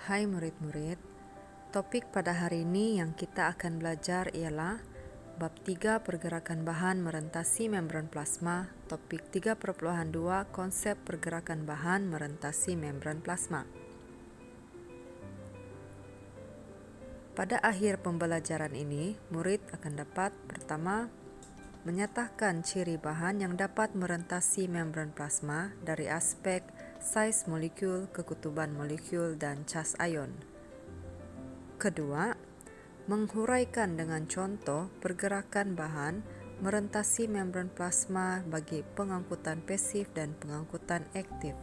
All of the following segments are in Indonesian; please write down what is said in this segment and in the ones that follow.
Hai murid-murid, topik pada hari ini yang kita akan belajar ialah Bab 3 Pergerakan Bahan Merentasi Membran Plasma, topik 3.2 Konsep Pergerakan Bahan Merentasi Membran Plasma. Pada akhir pembelajaran ini, murid akan dapat pertama, menyatakan ciri bahan yang dapat merentasi membran plasma dari aspek saiz molekul, keketuban molekul, dan cas ion. Kedua, menghuraikan dengan contoh pergerakan bahan merentasi membran plasma bagi pengangkutan pasif dan pengangkutan aktif.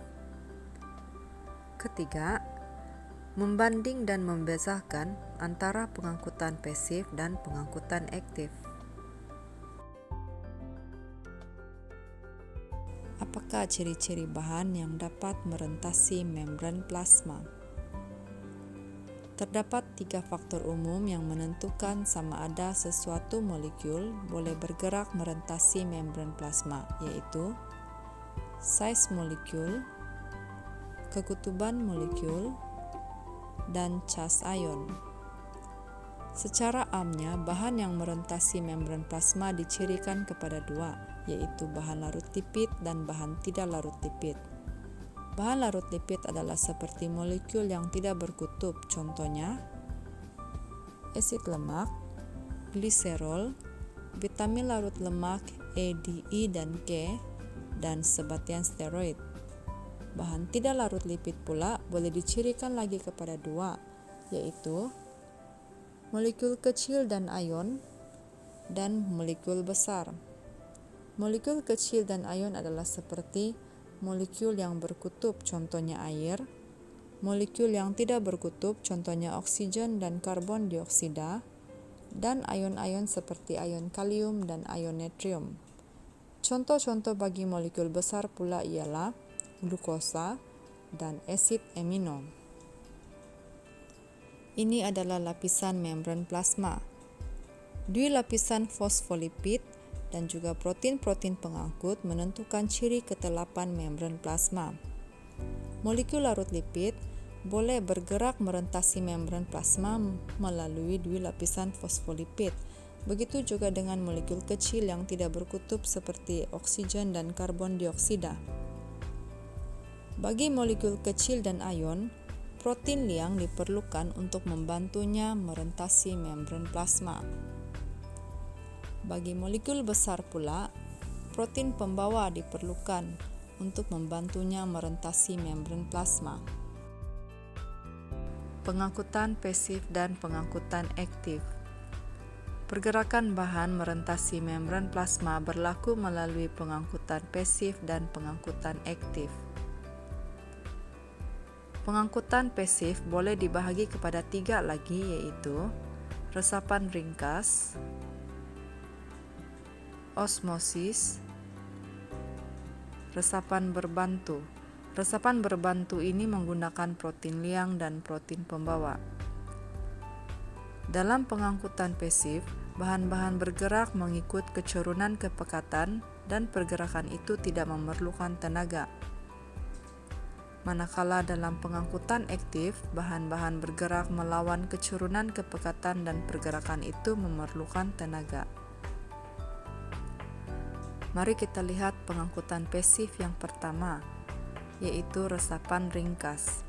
Ketiga, membanding dan membezakan antara pengangkutan pasif dan pengangkutan aktif. Apakah ciri-ciri bahan yang dapat merentasi membran plasma? Terdapat 3 faktor umum yang menentukan sama ada sesuatu molekul boleh bergerak merentasi membran plasma, yaitu saiz molekul, keketuban molekul, dan cas ion. Secara amnya, bahan yang merentasi membran plasma dicirikan kepada dua, yaitu bahan larut lipid dan bahan tidak larut lipid. Bahan larut lipid adalah seperti molekul yang tidak berkutub, contohnya asid lemak, gliserol, vitamin larut lemak E, D, I, dan K, dan sebatian steroid. Bahan tidak larut lipid pula boleh dicirikan lagi kepada dua, yaitu molekul kecil dan ion, dan molekul besar. Molekul kecil dan ion adalah seperti molekul yang berkutub, contohnya air, molekul yang tidak berkutub, contohnya oksigen dan karbon dioksida, dan ion-ion seperti ion kalium dan ion natrium. Contoh-contoh bagi molekul besar pula ialah glukosa dan asid amino. Ini adalah lapisan membran plasma. Dua lapisan fosfolipid dan juga protein-protein pengangkut menentukan ciri ketelapan membran plasma. Molekul larut lipid boleh bergerak merentasi membran plasma melalui dua lapisan fosfolipid. Begitu juga dengan molekul kecil yang tidak berkutub seperti oksigen dan karbon dioksida. Bagi molekul kecil dan ion, protein liang diperlukan untuk membantunya merentasi membran plasma. Bagi molekul besar pula, protein pembawa diperlukan untuk membantunya merentasi membran plasma. Pengangkutan pasif dan pengangkutan aktif. Pergerakan bahan merentasi membran plasma berlaku melalui pengangkutan pasif dan pengangkutan aktif. Pengangkutan pasif boleh dibahagi kepada 3 lagi, yaitu resapan ringkas, osmosis, resapan berbantu. Resapan berbantu ini menggunakan protein liang dan protein pembawa. Dalam pengangkutan pasif, bahan-bahan bergerak mengikut kecurunan kepekatan dan pergerakan itu tidak memerlukan tenaga. Manakala dalam pengangkutan aktif, bahan-bahan bergerak melawan kecurunan kepekatan dan pergerakan itu memerlukan tenaga. Mari kita lihat pengangkutan pasif yang pertama, yaitu resapan ringkas.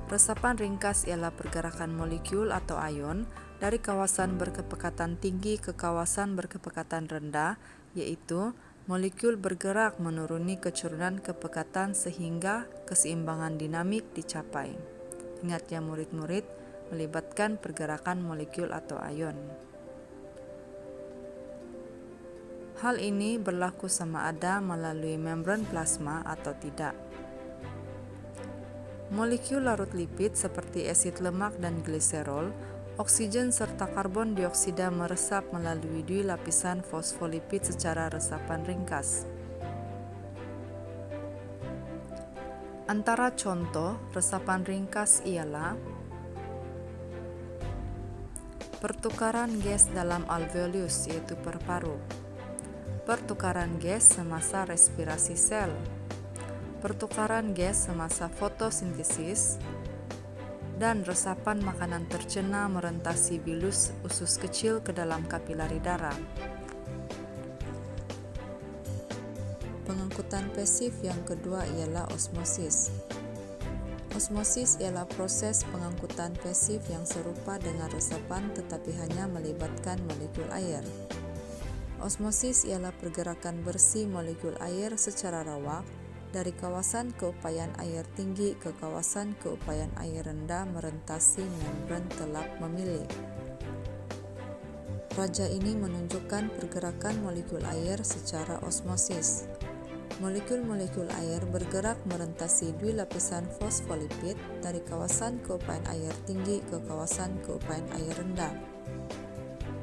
Resapan ringkas ialah pergerakan molekul atau ion dari kawasan berkepekatan tinggi ke kawasan berkepekatan rendah, yaitu molekul bergerak menuruni kecurunan kepekatan sehingga keseimbangan dinamik dicapai. Ingat ya murid-murid, melibatkan pergerakan molekul atau ion. Hal ini berlaku sama ada melalui membran plasma atau tidak. Molekul larut lipid seperti asid lemak dan gliserol, oksigen serta karbon dioksida meresap melalui dua lapisan fosfolipid secara resapan ringkas. Antara contoh resapan ringkas ialah pertukaran gas dalam alveolus, yaitu paru-paru, pertukaran gas semasa respirasi sel, pertukaran gas semasa fotosintesis, dan resapan makanan tercena merentasi bilus usus kecil ke dalam kapilari darah. Pengangkutan pasif yang kedua ialah osmosis. Osmosis ialah proses pengangkutan pasif yang serupa dengan resapan tetapi hanya melibatkan molekul air. Osmosis ialah pergerakan bersih molekul air secara rawak dari kawasan keupayaan air tinggi ke kawasan keupayaan air rendah merentasi membran telap memilih. Raja ini menunjukkan pergerakan molekul air secara osmosis. Molekul-molekul air bergerak merentasi dui lapisan fosfolipid dari kawasan keupayaan air tinggi ke kawasan keupayaan air rendah.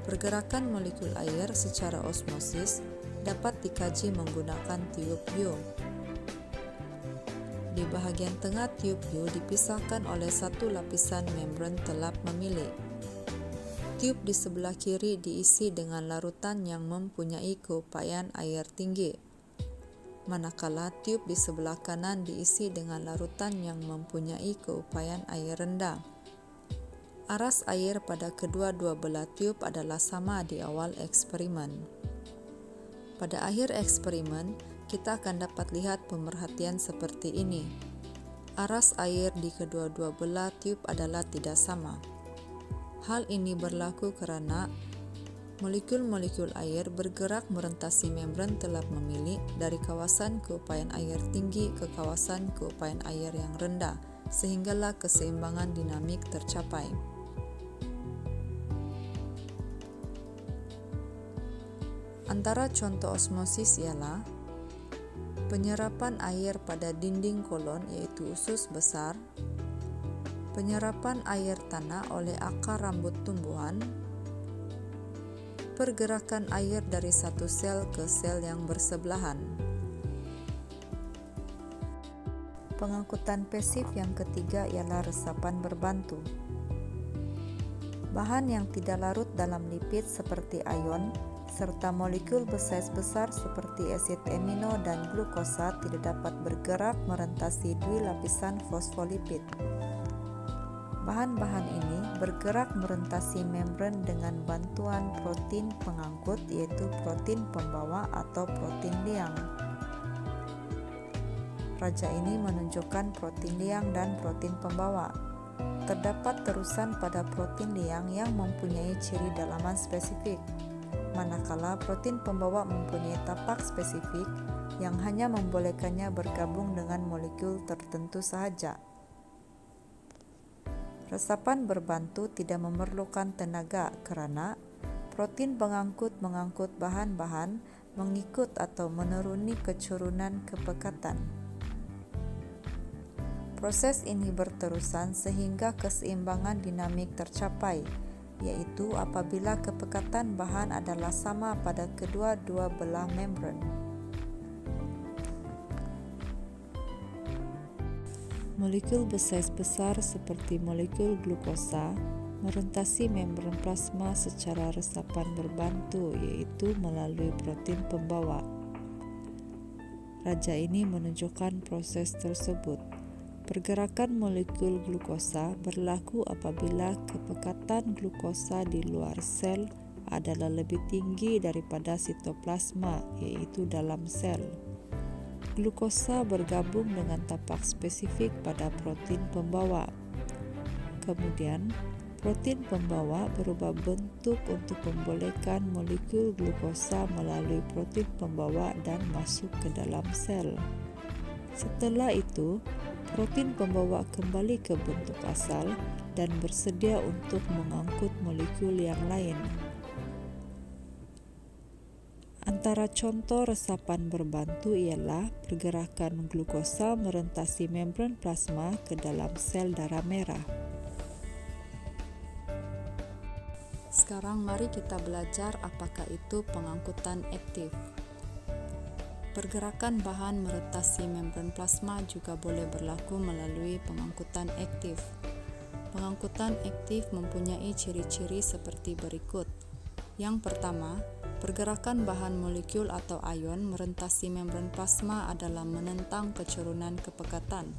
Pergerakan molekul air secara osmosis dapat dikaji menggunakan tiup U. Di bahagian tengah tiup U dipisahkan oleh satu lapisan membran telap memilih. Tiup di sebelah kiri diisi dengan larutan yang mempunyai keupayaan air tinggi, manakala tiup di sebelah kanan diisi dengan larutan yang mempunyai keupayaan air rendah. Aras air pada kedua-dua belah tiup adalah sama di awal eksperimen. Pada akhir eksperimen, kita akan dapat lihat pemerhatian seperti ini. Aras air di kedua-dua belah tiup adalah tidak sama. Hal ini berlaku karena molekul-molekul air bergerak merentasi membran telap memilih dari kawasan keupayaan air tinggi ke kawasan keupayaan air yang rendah, sehinggalah keseimbangan dinamik tercapai. Antara contoh osmosis ialah penyerapan air pada dinding kolon yaitu usus besar, penyerapan air tanah oleh akar rambut tumbuhan, pergerakan air dari satu sel ke sel yang bersebelahan. Pengangkutan pasif yang ketiga ialah resapan berbantu. Bahan yang tidak larut dalam lipid seperti ion serta molekul bersaiz besar seperti asid amino dan glukosa tidak dapat bergerak merentasi dui lapisan fosfolipid. Bahan-bahan ini bergerak merentasi membran dengan bantuan protein pengangkut yaitu protein pembawa atau protein liang. Raja ini menunjukkan protein liang dan protein pembawa. Terdapat terusan pada protein liang yang mempunyai ciri dalaman spesifik, manakala protein pembawa mempunyai tapak spesifik yang hanya membolehkannya bergabung dengan molekul tertentu sahaja. Resapan berbantu tidak memerlukan tenaga kerana protein pengangkut mengangkut bahan-bahan mengikut atau menuruni kecurunan kepekatan. Proses ini berterusan sehingga keseimbangan dinamik tercapai, yaitu apabila kepekatan bahan adalah sama pada kedua-dua belah membran. Molekul bersaiz besar seperti molekul glukosa merentasi membran plasma secara resapan berbantu yaitu melalui protein pembawa. Raja ini menunjukkan proses tersebut. Pergerakan molekul glukosa berlaku apabila kepekatan glukosa di luar sel adalah lebih tinggi daripada sitoplasma yaitu dalam sel. Glukosa bergabung dengan tapak spesifik pada protein pembawa. Kemudian, protein pembawa berubah bentuk untuk membolehkan molekul glukosa melalui protein pembawa dan masuk ke dalam sel. Setelah itu, protein pembawa kembali ke bentuk asal dan bersedia untuk mengangkut molekul yang lain. Antara contoh resapan berbantu ialah pergerakan glukosa merentasi membran plasma ke dalam sel darah merah. Sekarang mari kita belajar apakah itu pengangkutan aktif. Pergerakan bahan merentasi membran plasma juga boleh berlaku melalui pengangkutan aktif. Pengangkutan aktif mempunyai ciri-ciri seperti berikut. Yang pertama, Pergerakan bahan molekul atau ion merentasi membran plasma adalah menentang kecurunan kepekatan,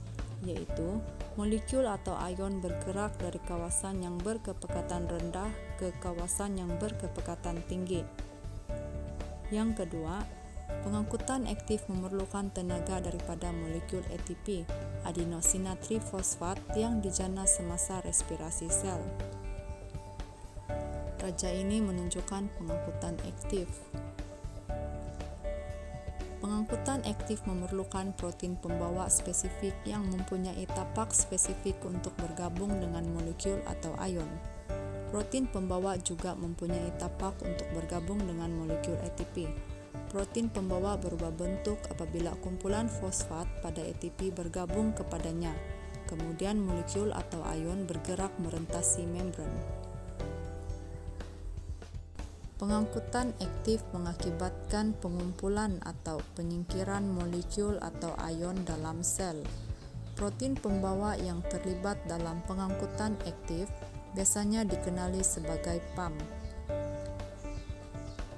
yaitu molekul atau ion bergerak dari kawasan yang berkepekatan rendah ke kawasan yang berkepekatan tinggi. Yang kedua, pengangkutan aktif memerlukan tenaga daripada molekul ATP, adenosina trifosfat, yang dijana semasa respirasi sel. Raja ini menunjukkan pengangkutan aktif. Pengangkutan aktif memerlukan protein pembawa spesifik yang mempunyai tapak spesifik untuk bergabung dengan molekul atau ion. Protein pembawa juga mempunyai tapak untuk bergabung dengan molekul ATP. Protein pembawa berubah bentuk apabila kumpulan fosfat pada ATP bergabung kepadanya. Kemudian molekul atau ion bergerak merentasi membran. Pengangkutan aktif mengakibatkan pengumpulan atau penyingkiran molekul atau ion dalam sel. Protein pembawa yang terlibat dalam pengangkutan aktif biasanya dikenali sebagai PAM.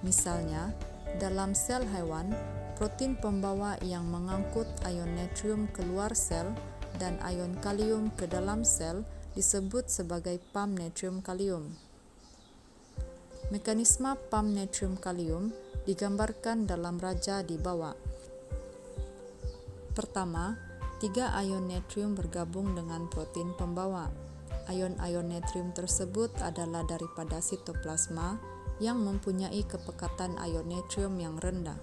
Misalnya, dalam sel hewan, protein pembawa yang mengangkut ion natrium keluar sel dan ion kalium ke dalam sel disebut sebagai PAM natrium kalium. Mekanisme PAM natrium kalium digambarkan dalam raja di bawah. Pertama, 3 ion natrium bergabung dengan protein pembawa. Ion-ion natrium tersebut adalah daripada sitoplasma yang mempunyai kepekatan ion natrium yang rendah.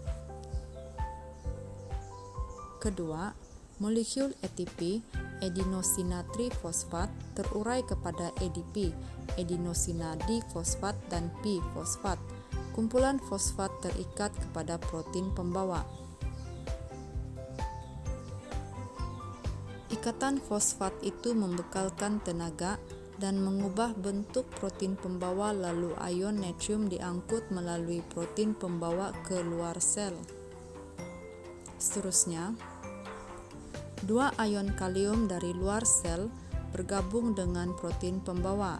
Kedua, molekul ATP, adenosina trifosfat, terurai kepada ADP, adenosina difosfat dan P-fosfat. Kumpulan fosfat terikat kepada protein pembawa. Ikatan fosfat itu membekalkan tenaga dan mengubah bentuk protein pembawa, lalu ion natrium diangkut melalui protein pembawa ke luar sel. Seterusnya, 2 ion kalium dari luar sel bergabung dengan protein pembawa.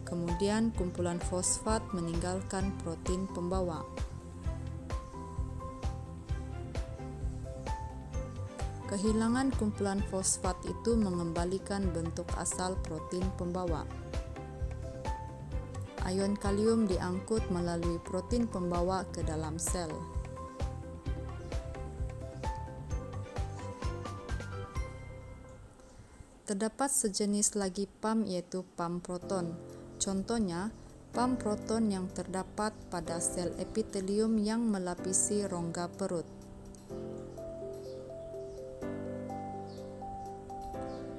Kemudian kumpulan fosfat meninggalkan protein pembawa. Kehilangan kumpulan fosfat itu mengembalikan bentuk asal protein pembawa. Ion kalium diangkut melalui protein pembawa ke dalam sel. Terdapat sejenis lagi PAM, yaitu PAM proton. Contohnya, PAM proton yang terdapat pada sel epitelium yang melapisi rongga perut.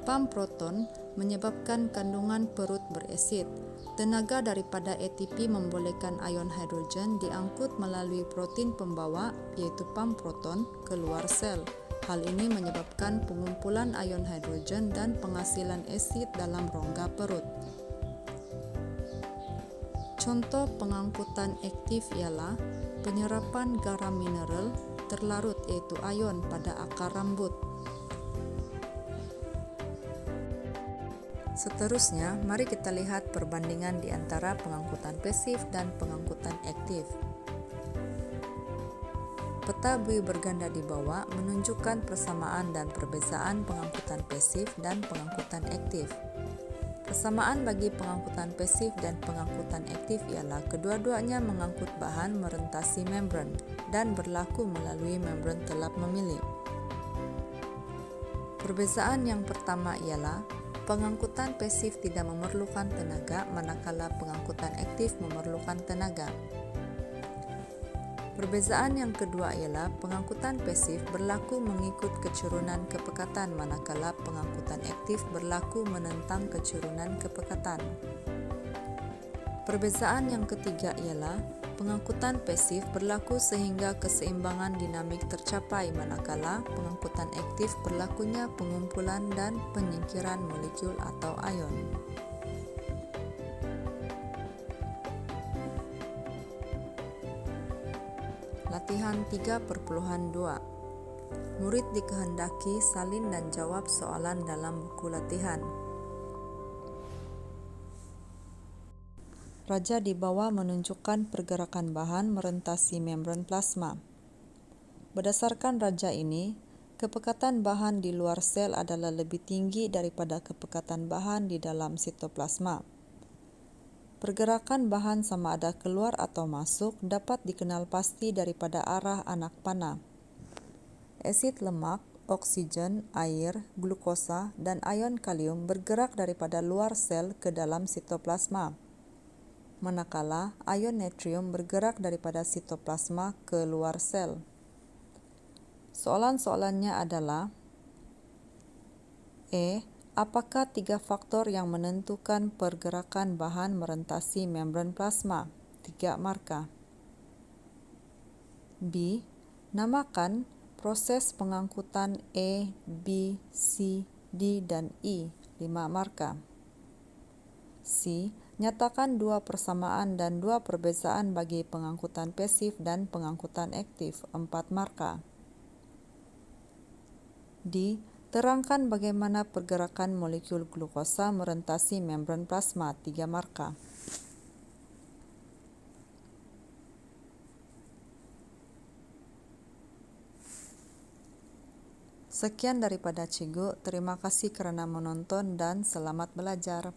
PAM proton menyebabkan kandungan perut berasid. Tenaga daripada ATP membolehkan ion hidrogen diangkut melalui protein pembawa, yaitu PAM proton, keluar sel. Hal ini menyebabkan pengumpulan ion hidrogen dan penghasilan asid dalam rongga perut. Contoh pengangkutan aktif ialah penyerapan garam mineral terlarut, yaitu ion, pada akar rambut. Seterusnya, mari kita lihat perbandingan di antara pengangkutan pasif dan pengangkutan aktif. Peta bui berganda di bawah menunjukkan persamaan dan perbezaan pengangkutan pasif dan pengangkutan aktif. Persamaan bagi pengangkutan pasif dan pengangkutan aktif ialah kedua-duanya mengangkut bahan merentasi membran dan berlaku melalui membran telap memilih. Perbezaan yang pertama ialah pengangkutan pasif tidak memerlukan tenaga, manakala pengangkutan aktif memerlukan tenaga. Perbezaan yang kedua ialah pengangkutan pasif berlaku mengikut kecurunan kepekatan, manakala pengangkutan aktif berlaku menentang kecurunan kepekatan. Perbezaan yang ketiga ialah pengangkutan pasif berlaku sehingga keseimbangan dinamik tercapai, manakala pengangkutan aktif berlakunya pengumpulan dan penyingkiran molekul atau ion. Latihan 3.2. Murid dikehendaki salin dan jawab soalan dalam buku latihan. Raja di bawah menunjukkan pergerakan bahan merentasi membran plasma. Berdasarkan raja ini, kepekatan bahan di luar sel adalah lebih tinggi daripada kepekatan bahan di dalam sitoplasma. Pergerakan bahan sama ada keluar atau masuk dapat dikenal pasti daripada arah anak panah. Asid lemak, oksigen, air, glukosa, dan ion kalium bergerak daripada luar sel ke dalam sitoplasma, manakala ion natrium bergerak daripada sitoplasma ke luar sel. Soalan-soalannya adalah: apakah 3 faktor yang menentukan pergerakan bahan merentasi membran plasma? 3 markah. B. Namakan proses pengangkutan A, B, C, D, dan E. 5 markah. C. Nyatakan 2 persamaan dan 2 perbezaan bagi pengangkutan pasif dan pengangkutan aktif. 4 markah. D. Terangkan bagaimana pergerakan molekul glukosa merentasi membran plasma. 3 markah. Sekian daripada Cikgu, terima kasih kerana menonton dan selamat belajar.